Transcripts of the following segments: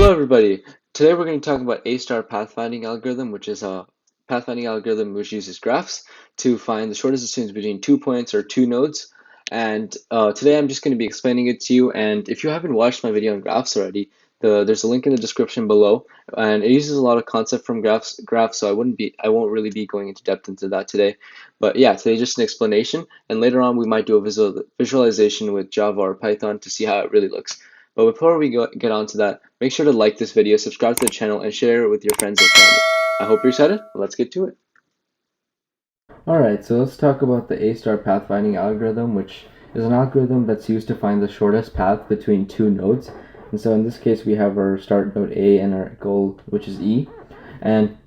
Hello, everybody. Today we're going to talk about A-star pathfinding algorithm, which is a pathfinding algorithm which uses graphs to find the shortest distance between 2 points or two nodes. And today I'm just going to be explaining it to you. And if you haven't watched my video on graphs already, there's a link in the description below, and it uses a lot of concept from graphs. So I won't really be going into depth into that today. But yeah, today's just an explanation, and later on we might do a visualization with Java or Python to see how it really looks. But before we get on to that, make sure to like this video, subscribe to the channel, and share it with your friends and family. I hope you're excited. Let's get to it. Alright, so let's talk about the A-star pathfinding algorithm, which is an algorithm that's used to find the shortest path between two nodes. And so in this case, we have our start node A and our goal, which is E. And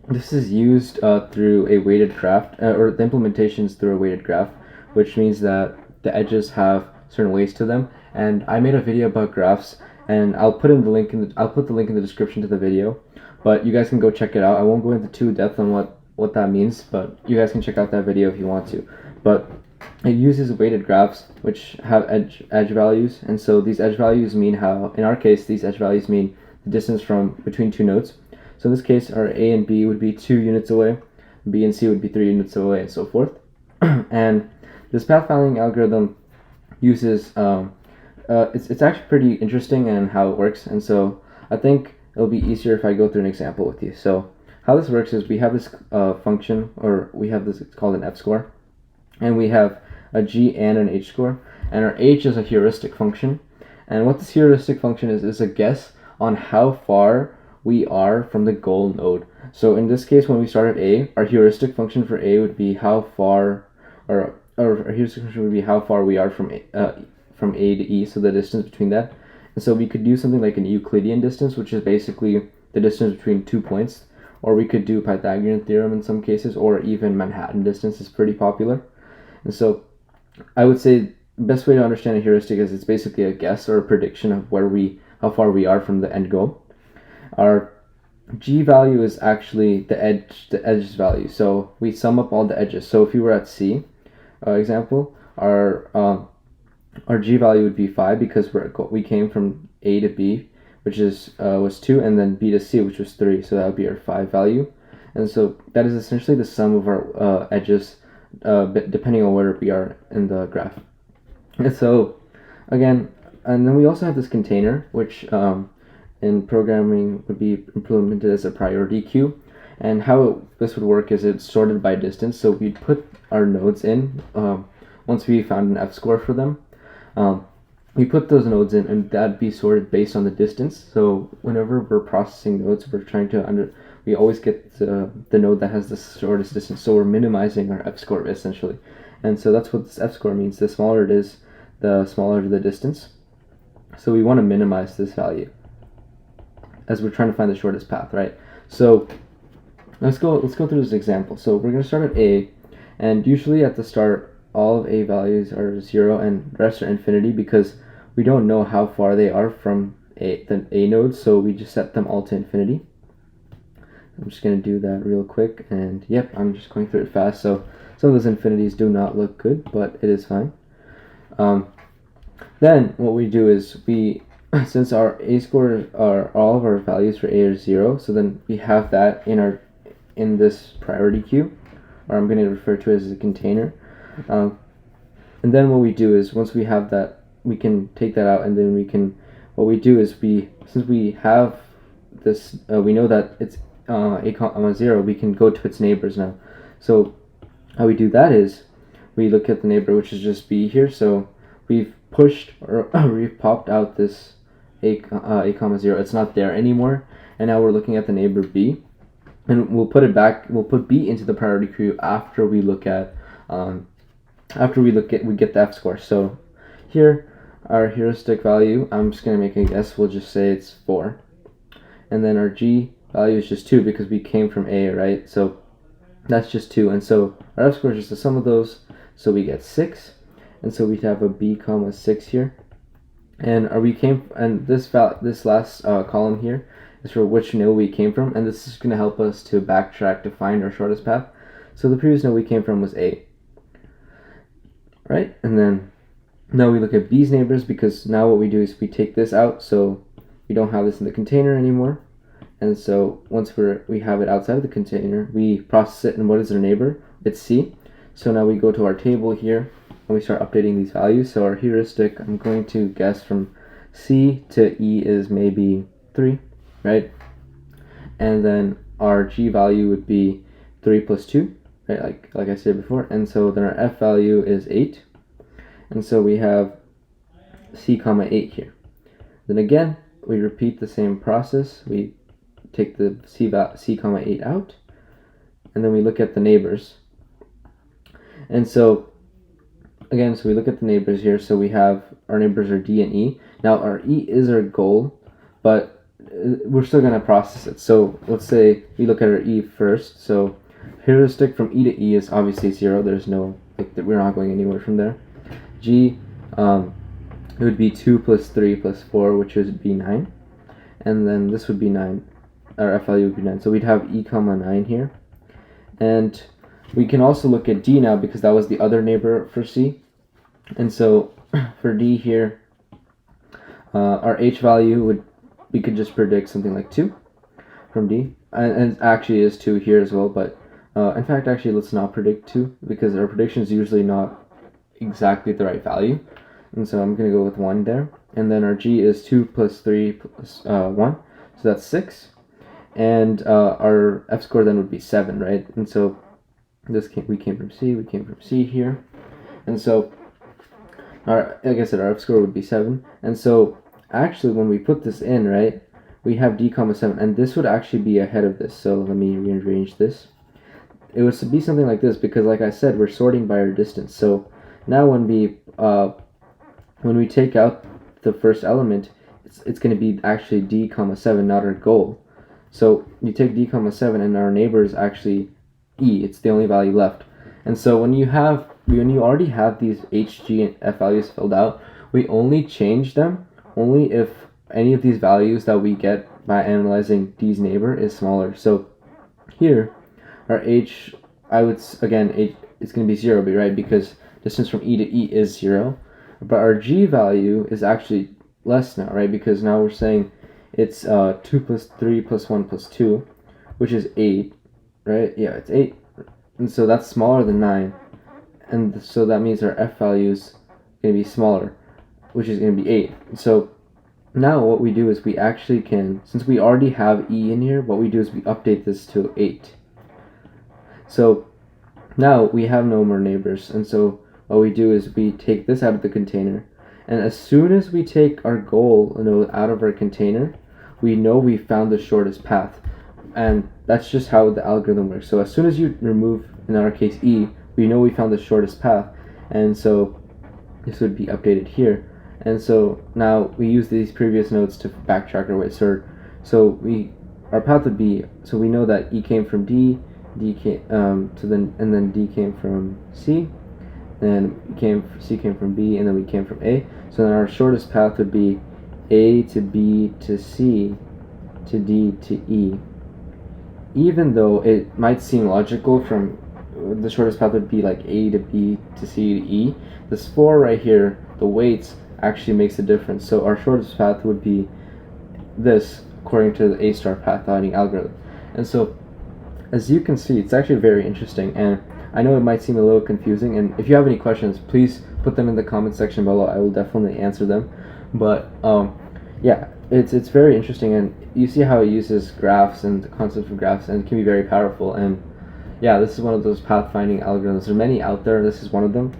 this is used through a weighted graph, or the implementation is through a weighted graph, which means that the edges have certain weights to them. And I made a video about graphs, and I'll put the link in the description to the video, but you guys can go check it out. I won't go into too depth on what that means, but you guys can check out that video if you want to. But it uses weighted graphs which have edge values, and so these edge values mean how, in our case, these edge values mean the distance from between two nodes. So in this case, our A and B would be 2 units away, B and C would be 3 units away, and so forth. And this pathfinding algorithm uses it's actually pretty interesting in how it works, and so I think it'll be easier if I go through an example with you. So how this works is we have this function, or we have this, it's called an f-score, and we have a g and an h-score, and our h is a heuristic function. And what this heuristic function is a guess on how far we are from the goal node. So in this case, when we start at A, our heuristic function for A would be how far, or our heuristic function would be how far we are from A to E, so the distance between that. And so we could do something like an Euclidean distance, which is basically the distance between 2 points, or we could do Pythagorean theorem in some cases, or even Manhattan distance is pretty popular. And so I would say the best way to understand a heuristic is it's basically a guess or a prediction of how far we are from the end goal. Our g value is actually the edge value. So we sum up all the edges. So if you were at C, example, our g value would be 5 because we came from A to B, which was 2, and then B to C, which was 3. So that would be our 5 value. And so that is essentially the sum of our edges, depending on where we are in the graph. And so, again, and then we also have this container, which in programming would be implemented as a priority queue. And how this would work is it's sorted by distance. So we'd put our nodes in once we found an f-score for them. We put those nodes in, and that'd be sorted based on the distance. So whenever we're processing nodes, we're trying to we always get the node that has the shortest distance. So we're minimizing our f-score essentially. And so that's what this f-score means. The smaller it is, the smaller the distance. So we want to minimize this value as we're trying to find the shortest path, right? So let's go through this example. So we're going to start at A, and usually at the start all of A values are 0 and the rest are infinity because we don't know how far they are from the A node, so we just set them all to infinity. I'm just going to do that real quick, and yep, I'm just going through it fast, so some of those infinities do not look good, but it is fine. Then what we do is since our A score are all of our values for A are 0, so then we have that in this priority queue, or I'm going to refer to it as a container. And then what we do is once we have that, we can take that out, and then what we do is since we have this, we know that it's A comma 0, we can go to its neighbors now. So how we do that is we look at the neighbor, which is just B here. So we've pushed, or we've popped out this A comma 0. It's not there anymore, and now we're looking at the neighbor B, and we'll put B into the priority queue after we get the f-score. So here, our heuristic value, I'm just going to make a guess, we'll just say it's 4. And then our g value is just 2 because we came from A, right? So that's just 2. And so our f-score is just the sum of those, so we get 6. And so we'd have a b comma 6 here. And this last column here is for which node we came from, and this is going to help us to backtrack to find our shortest path. So the previous node we came from was A, right? And then now we look at B's neighbors, because now what we do is we take this out, so we don't have this in the container anymore. And so once we have it outside of the container, we process it, and what is our neighbor? It's C. So now we go to our table here, and we start updating these values. So our heuristic, I'm going to guess from C to E is maybe 3, right? And then our G value would be 3 plus 2, right? Like I said before. And so then our F value is 8. And so we have C comma 8 here. Then again, we repeat the same process. We take the C comma 8 out, and then we look at the neighbors. And so again, so we look at the neighbors here. So we have our neighbors are D and E. Now our E is our goal, but we're still going to process it. So let's say we look at our E first. So heuristic from E to E is obviously 0. There's no, we're not going anywhere from there. G, it would be 2 plus 3 plus 4, which would be 9. And then this would be 9. Our F value would be 9. So we'd have E comma 9 here. And we can also look at D now because that was the other neighbor for C. And so for D here, our H value we could just predict something like 2 from D. And actually is 2 here as well. But in fact, actually, let's not predict 2 because our prediction is usually not exactly the right value. And so I'm going to go with 1 there. And then our G is 2 plus 3 plus 1. So that's 6. And our F score then would be 7, right? And so we came from C here. And so like I said, our F score would be 7. And so actually when we put this in, right, we have D comma 7. And this would actually be ahead of this. So let me rearrange this. It would be something like this because, like I said, we're sorting by our distance. So now when we take out the first element, it's going to be actually D comma 7, not our goal. So you take D comma 7 and our neighbor is actually E. It's the only value left. And so when you already have these H, G, and F values filled out, we only change them only if any of these values that we get by analyzing D's neighbor is smaller. So here, our H, H, it's going to be 0, right? Because distance from E to E is 0. But our G value is actually less now, right? Because now we're saying it's 2 plus 3 plus 1 plus 2, which is 8, right? Yeah, it's 8. And so that's smaller than 9. And so that means our F value is going to be smaller, which is going to be 8. So now what we do is we actually can, since we already have E in here, what we do is we update this to 8. So now we have no more neighbors. And so what we do is we take this out of the container. And as soon as we take our goal node out of our container, we know we found the shortest path. And that's just how the algorithm works. So as soon as you remove, in our case, E, we know we found the shortest path. And so this would be updated here. And so now we use these previous nodes to backtrack our way. So our path would be, so we know that E came from D, and then D came from C, then C came from B, and then we came from A. So then our shortest path would be A to B to C to D to E. Even though it might seem logical from the shortest path would be like A to B to C to E, this 4 right here, the weights actually makes a difference. So our shortest path would be this according to the A-star pathfinding algorithm. And so as you can see, it's actually very interesting, and I know it might seem a little confusing, and if you have any questions, please put them in the comment section below. I will definitely answer them. But yeah, it's very interesting, and you see how it uses graphs and the concept of graphs, and it can be very powerful. And yeah, this is one of those pathfinding algorithms. There are many out there. This is one of them.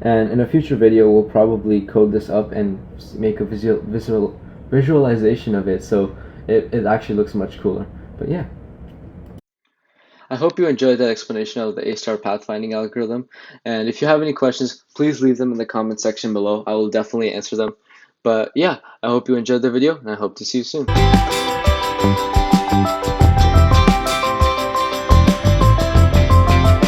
And in a future video, we'll probably code this up and make a visualization of it, so it actually looks much cooler. But yeah. I hope you enjoyed that explanation of the A-star pathfinding algorithm. And if you have any questions, please leave them in the comment section below. I will definitely answer them. But yeah, I hope you enjoyed the video, and I hope to see you soon.